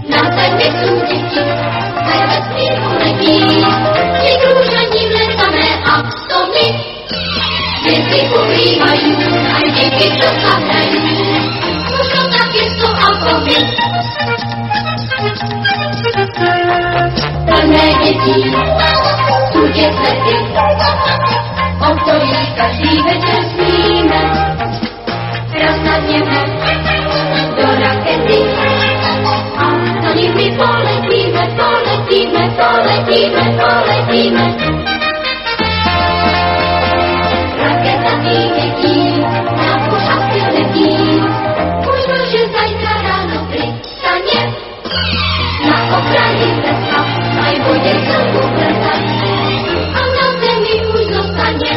Na zemi sú deti, aj vesmíru letí, či krúžením letáme a stovy. Hviezdy uhlívajú, aj deti, čo sa hrajú, možno takisto ako my. Plné detí sú tie svety, o ktorých každý večer sníme. Raz nadneme do rakety a za nimi poletíme, poletíme, poletíme, poletíme. Raketa tých detí nám už asi letí, možno, že zajtra ráno pristane na okraji sveta, aj bude celú vrtať a na zemi už zostane.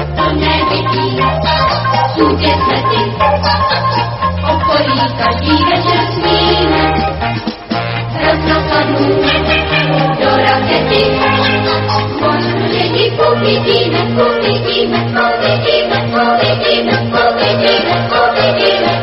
Plné detí sú tie svety, o ktorých každý večer sníme. Raz nasadnú do rakety, možno, že ich uvidíme, uvidíme, uvidíme, uvidíme, uvidíme, uvidíme.